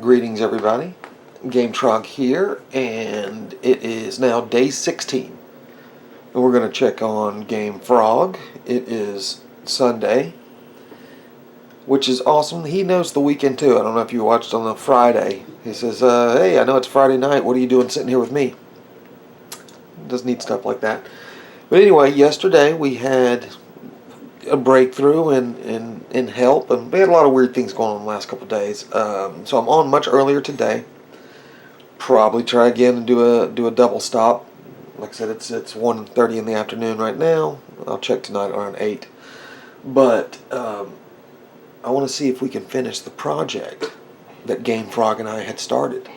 Greetings, everybody. GameFrog here, and it is now day 16. And we're going to check on GameFrog. It is Sunday, which is awesome. He knows the weekend too. I don't know if you watched on the Friday. He says, hey, I know it's Friday night. What are you doing sitting here with me? Does neat stuff like that. But anyway, yesterday we had a breakthrough in help, and we had a lot of weird things going on the last couple of days. So I'm on much earlier today. Probably try again and do a double stop. Like I said, it's 1:30 in the afternoon right now. I'll check tonight around 8. But I want to see if we can finish the project that GameFrog and I had started.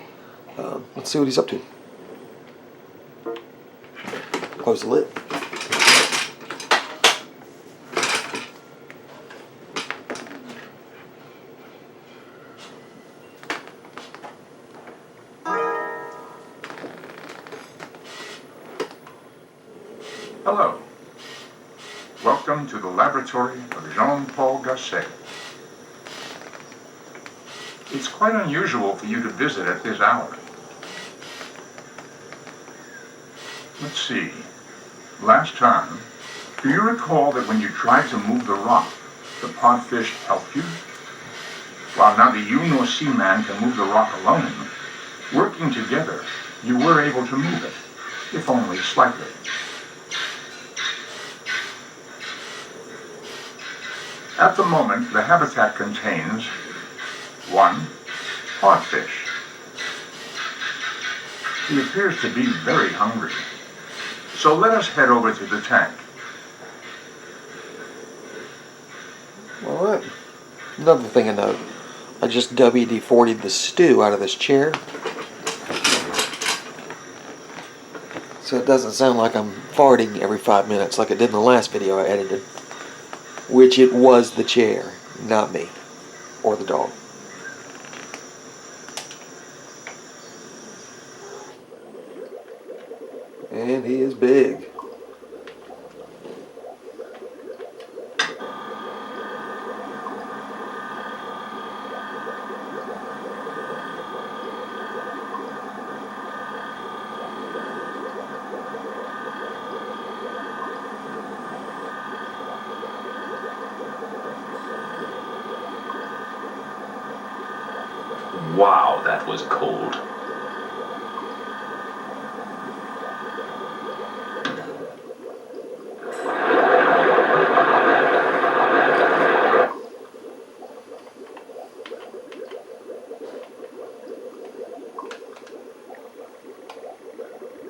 Let's see what he's up to. Close the lid. Hello. Welcome to the laboratory of Jean-Paul Gasset. It's quite unusual for you to visit at this hour. Let's see. Last time, do you recall that when you tried to move the rock, the podfish helped you? While neither you nor Seaman can move the rock alone, working together, you were able to move it, if only slightly. At the moment, the habitat contains 1 podfish. He appears to be very hungry. So let us head over to the tank. Alright. Another thing I note. I just WD-40'd the stew out of this chair. So it doesn't sound like I'm farting every 5 minutes like it did in the last video I edited. Which it was the chair, not me. Or the dog. And he is big. Wow, that was cold.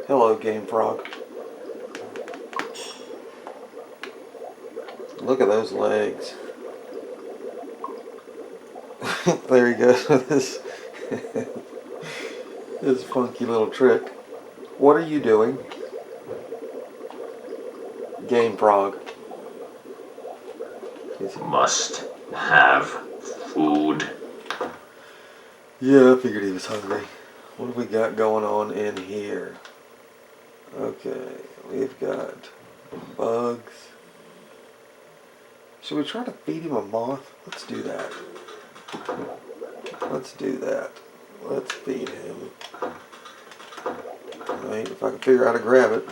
Hello, GameFrog. Look at those legs. There he goes with this, this funky little trick. What are you doing? GameFrog. Must have food. Yeah, I figured he was hungry. What have we got going on in here? Okay, we've got bugs. Should we try to feed him a moth? Let's do that. Let's do that. Let's feed him. Alright, if I can figure out how to grab it.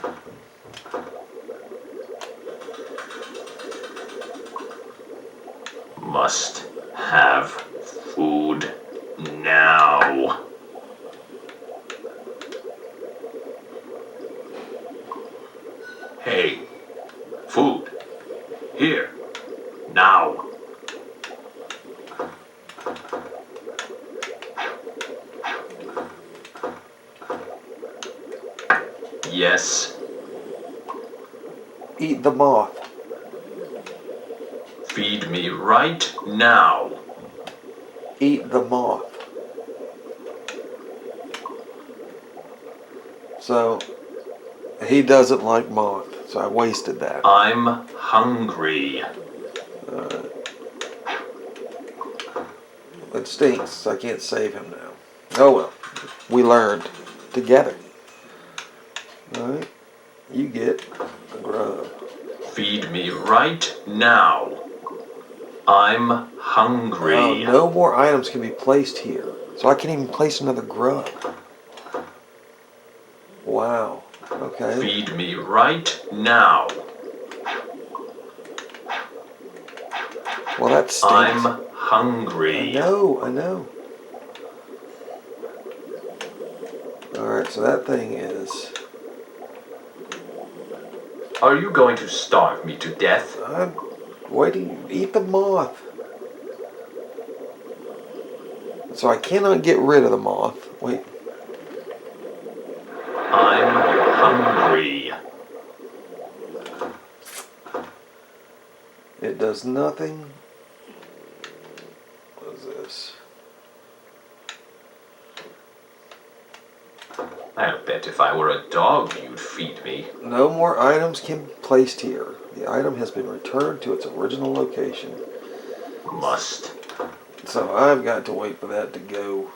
Must have food now. Hey, food. Here. Now. Yes. Eat the moth. Feed me right now. Eat the moth. So, he doesn't like moth, so I wasted that. I'm hungry. It stinks, so I can't save him now. Oh well, we learned together. Alright, you get a grub. Feed me right now. I'm hungry. No more items can be placed here. So I can't even place another grub. Wow. Okay. Feed me right now. Well, that stinks. I'm hungry. I know. Alright, so that thing is... Are you going to starve me to death? I'm waiting. Eat the moth. So I cannot get rid of the moth. Wait. I'm hungry. It does nothing. What is this? I'll bet if I were a dog, you'd feed me. No more items can be placed here. The item has been returned to its original location. Must. So I've got to wait for that to go.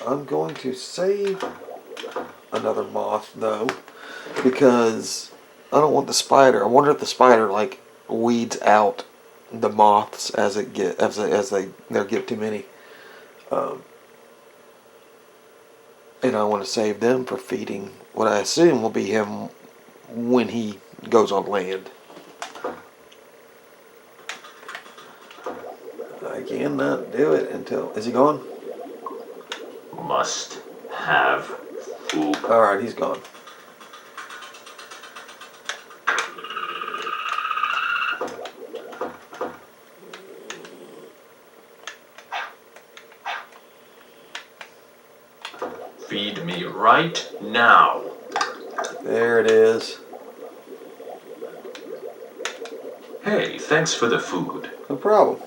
I'm going to save another moth though, because I don't want the spider. I wonder if the spider like weeds out the moths as they get too many. And I want to save them for feeding what I assume will be him when he goes on land. I cannot do it until... Is he gone? Must have food. Alright, he's gone. Feed me right now. There it is. Hey, thanks for the food. No problem.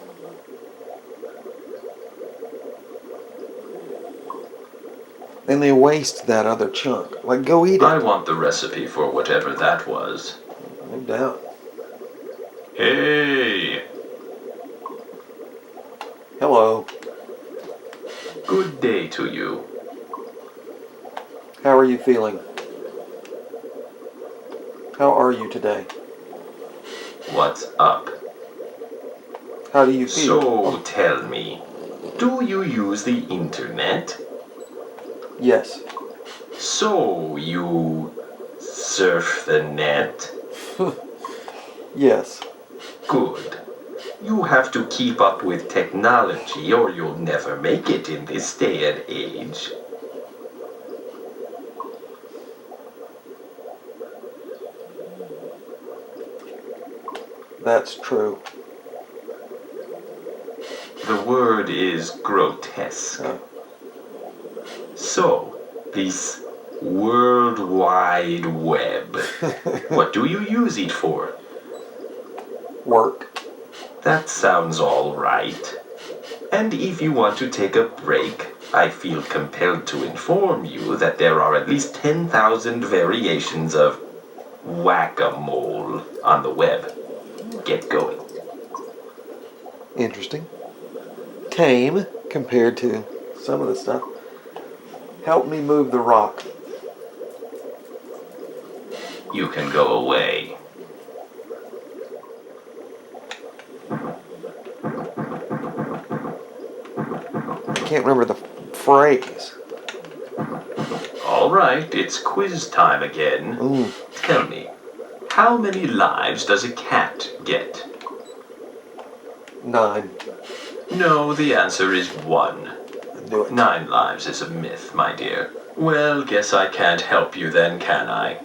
And they waste that other chunk. Like, go eat it. I want the recipe for whatever that was. No doubt. Hey! Hello. Good day to you. How are you feeling? How are you today? What's up? How do you feel? So, tell me, do you use the internet? Yes. So, you surf the net? Yes. Good. You have to keep up with technology or you'll never make it in this day and age. That's true. The word is grotesque. So, this World Wide Web, what do you use it for? Work. That sounds all right. And if you want to take a break, I feel compelled to inform you that there are at least 10,000 variations of whack-a-mole on the web. Get going. Interesting. Tame compared to some of the stuff. Help me move the rock. You can go away. I can't remember the phrase. All right, it's quiz time again. Ooh. Tell me, how many lives does a cat get? 9. No, the answer is 1. I knew it. 9 lives is a myth, my dear. Well, guess I can't help you then, can I?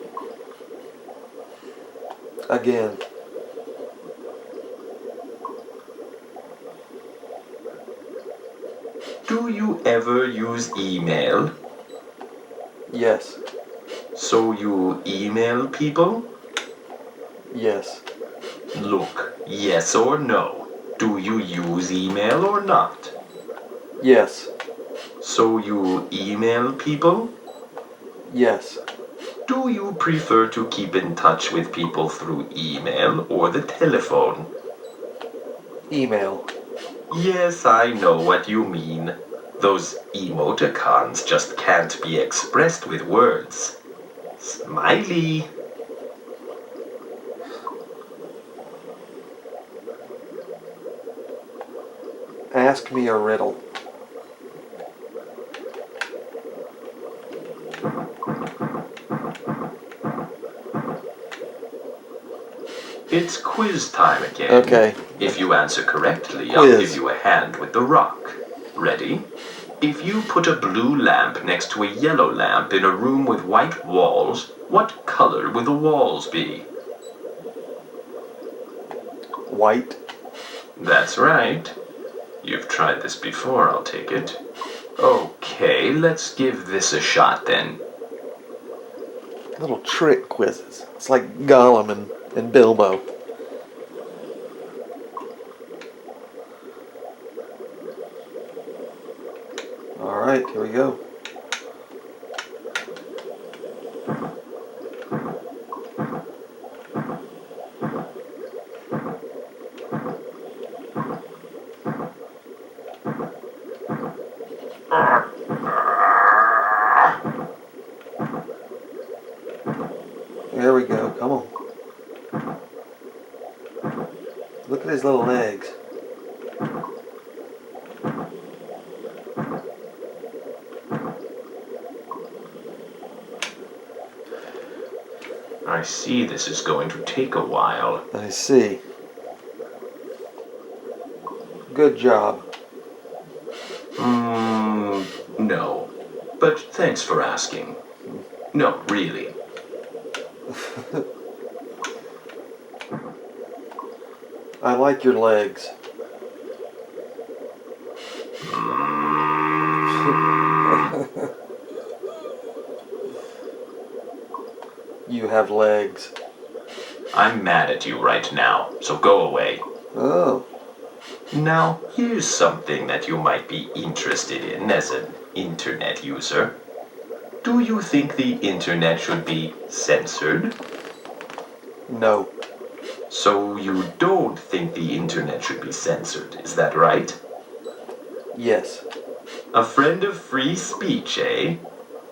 Again. Do you ever use email? Yes. So you email people? Yes. Look, yes or no. Do you use email or not? Yes. So you email people? Yes. Do you prefer to keep in touch with people through email or the telephone? Email. Yes, I know what you mean. Those emoticons just can't be expressed with words. Smiley. Ask me a riddle. It's quiz time again. Okay. If you answer correctly, Quiz. I'll give you a hand with the rock. Ready? If you put a blue lamp next to a yellow lamp in a room with white walls, what color will the walls be? White. That's right. You've tried this before, I'll take it. Okay, let's give this a shot then. Little trick quizzes. It's like Gollum and Bilbo. Alright, here we go. There we go, come on. Look at his little legs. I see this is going to take a while. I see. Good job. No. But thanks for asking. No, really. I like your legs. You have legs. I'm mad at you right now, so go away. Oh. Now, here's something that you might be interested in as an internet user. Do you think the internet should be censored? No. So you don't think the internet should be censored, is that right? Yes. A friend of free speech, eh?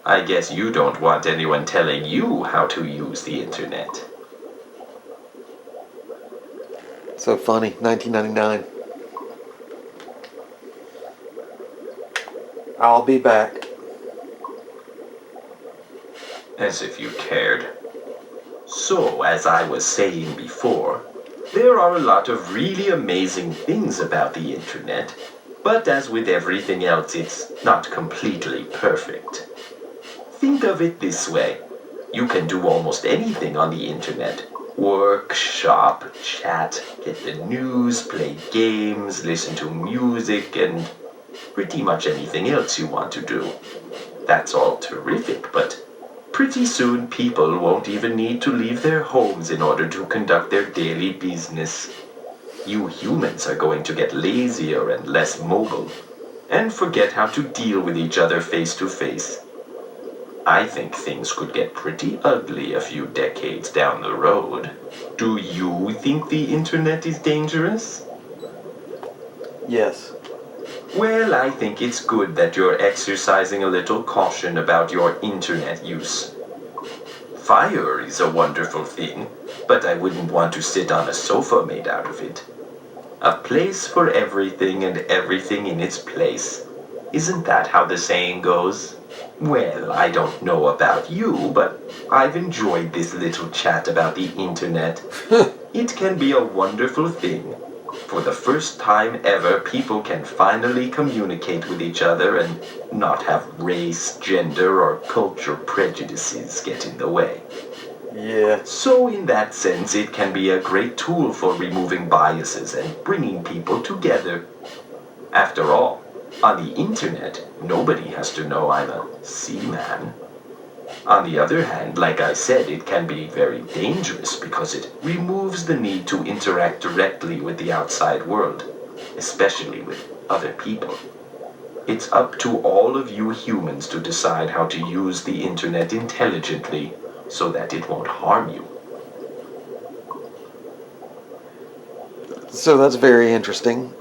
I guess you don't want anyone telling you how to use the internet. So funny. 1999. I'll be back. As if you cared. So, as I was saying before, there are a lot of really amazing things about the internet, but as with everything else, it's not completely perfect. Think of it this way. You can do almost anything on the internet. Work, shop, chat, get the news, play games, listen to music, and pretty much anything else you want to do. That's all terrific, but pretty soon people won't even need to leave their homes in order to conduct their daily business. You humans are going to get lazier and less mobile, and forget how to deal with each other face to face. I think things could get pretty ugly a few decades down the road. Do you think the internet is dangerous? Yes. Well, I think it's good that you're exercising a little caution about your internet use. Fire is a wonderful thing, but I wouldn't want to sit on a sofa made out of it. A place for everything and everything in its place. Isn't that how the saying goes? Well, I don't know about you, but I've enjoyed this little chat about the internet. It can be a wonderful thing. For the first time ever, people can finally communicate with each other and not have race, gender, or cultural prejudices get in the way. Yeah. So in that sense, it can be a great tool for removing biases and bringing people together. After all, on the internet, nobody has to know I'm a Seaman. On the other hand, like I said, it can be very dangerous because it removes the need to interact directly with the outside world, especially with other people. It's up to all of you humans to decide how to use the internet intelligently so that it won't harm you. So that's very interesting.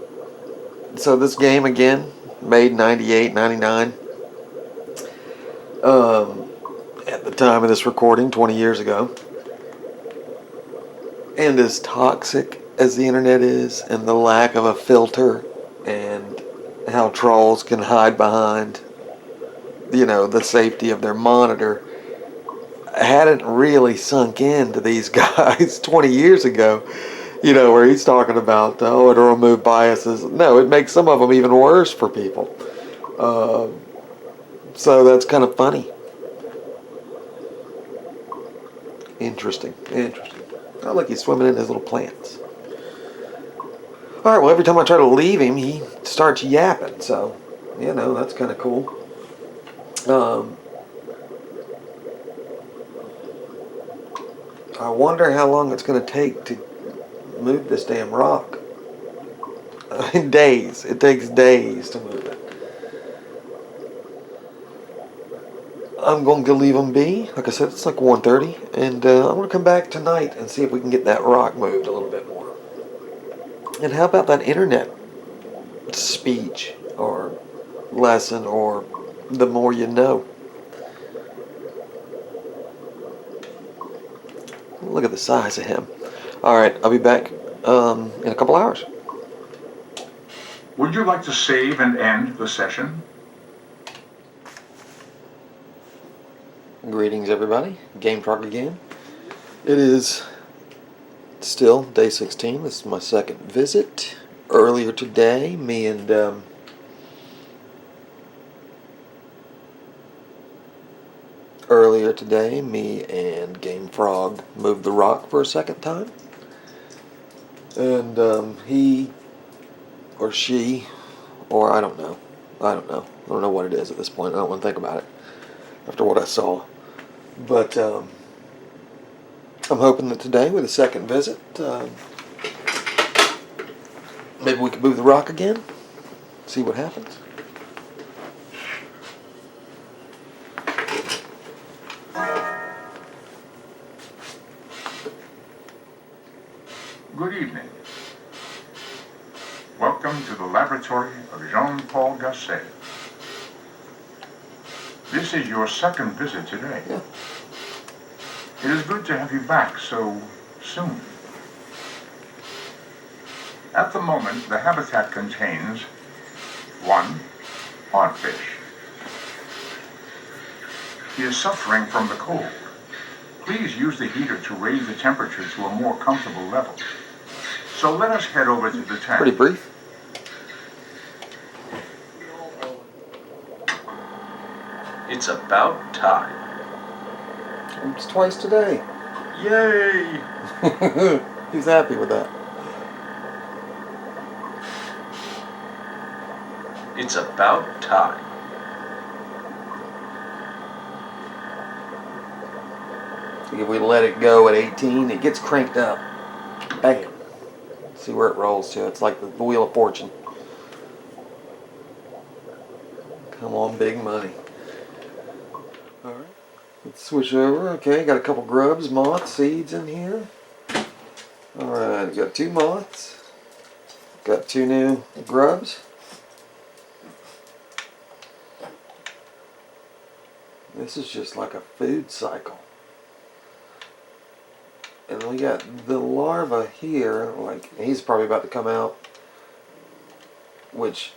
So this game again, made 98, 99. At the time of this recording, 20 years ago. And as toxic as the internet is, and the lack of a filter, and how trolls can hide behind, the safety of their monitor hadn't really sunk into these guys 20 years ago, where he's talking about, it'll remove biases. No, it makes some of them even worse for people. So that's kind of funny. Interesting. Oh, look, he's swimming in his little plants. All right, well, every time I try to leave him, he starts yapping. So, that's kind of cool. I wonder how long it's going to take to move this damn rock. Days. It takes days to move it. I'm going to leave him be. Like I said, it's like 1:30, and I'm going to come back tonight and see if we can get that rock moved a little bit more. And how about that internet speech or lesson or the more you know? Look at the size of him. All right, I'll be back in a couple hours. Would you like to save and end the session? Greetings, everybody. GameFrog again. It is still day 16. This is my second visit. Earlier today, me and GameFrog moved the rock for a second time. And he or she, or I don't know. I don't know what it is at this point. I don't want to think about it after what I saw. But I'm hoping that today, with a second visit, maybe we can move the rock again, see what happens. Good evening. Welcome to the laboratory of Jean-Paul Gasset. This is your second visit today. Yeah. It is good to have you back so soon. At the moment, the habitat contains 1 podfish. He is suffering from the cold. Please use the heater to raise the temperature to a more comfortable level. So let us head over to the tank. Pretty brief. It's about time. It's twice today. Yay! He's happy with that. It's about time. If we let it go at 18, it gets cranked up. Bam. See where it rolls to. It's like the Wheel of Fortune. Come on, big money. Alright. Let's switch over. Okay, got a couple grubs, moths, seeds in here. Alright, got 2 moths. Got 2 new grubs. This is just like a food cycle. And we got the larva here, like he's probably about to come out, which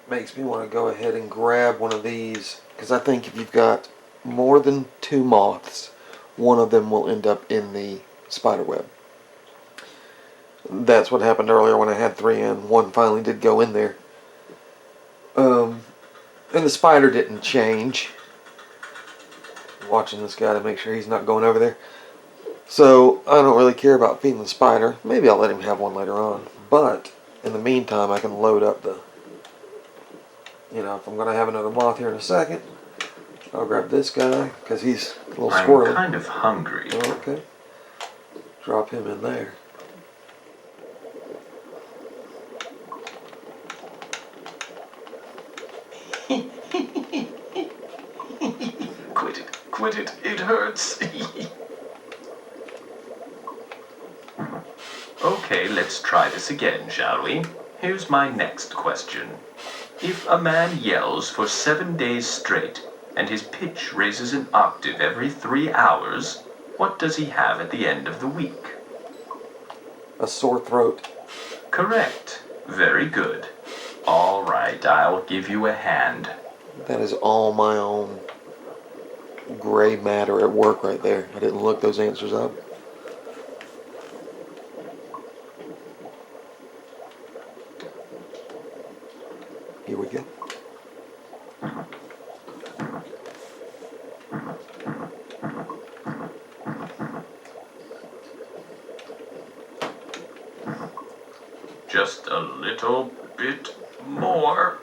makes me want to go ahead and grab one of these, because I think if you've got more than 2 moths, one of them will end up in the spider web. That's what happened earlier when I had 3 in. One finally did go in there. And the spider didn't change. I'm watching this guy to make sure he's not going over there. So, I don't really care about feeding the spider. Maybe I'll let him have one later on. But, in the meantime, I can load up the... if I'm going to have another moth here in a second, I'll grab this guy, because he's a little squirrely. I'm kind of hungry. Oh, okay. Drop him in there. Quit it, it hurts. Okay, let's try this again, shall we? Here's my next question. If a man yells for 7 days straight, and his pitch raises an octave every 3 hours, what does he have at the end of the week? A sore throat. Correct. Very good. All right, I'll give you a hand. That is all my own gray matter at work right there. I didn't look those answers up. Here we go. Just a little bit more.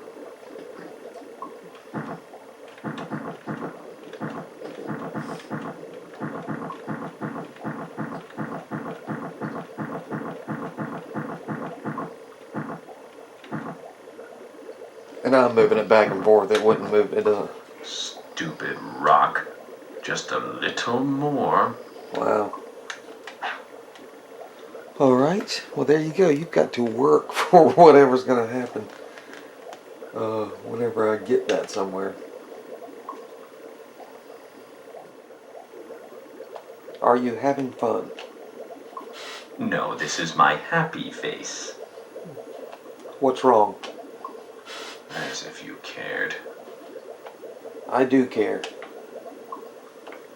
And I'm moving it back and forth. It wouldn't move. It doesn't. Stupid rock. Just a little more. Wow. All right. Well, there you go. You've got to work for whatever's going to happen. Whenever I get that somewhere. Are you having fun? No, this is my happy face. What's wrong? As if you cared. I do care.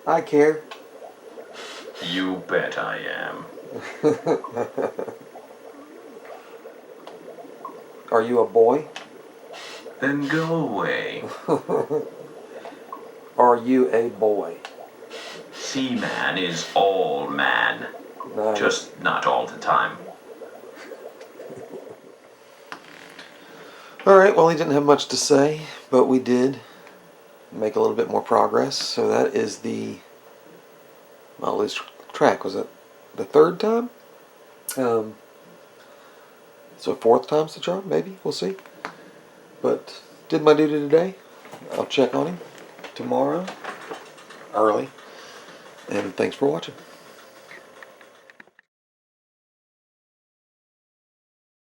I care. You bet I am. Are you a boy? Then go away. Are you a boy? Seaman is all man. Nice. Just not all the time. Alright, well, he didn't have much to say, but we did make a little bit more progress. So that is the, well, lose track. Was it the third time? So fourth time's the charm, maybe. We'll see. But did my duty today. I'll check on him tomorrow early. And thanks for watching.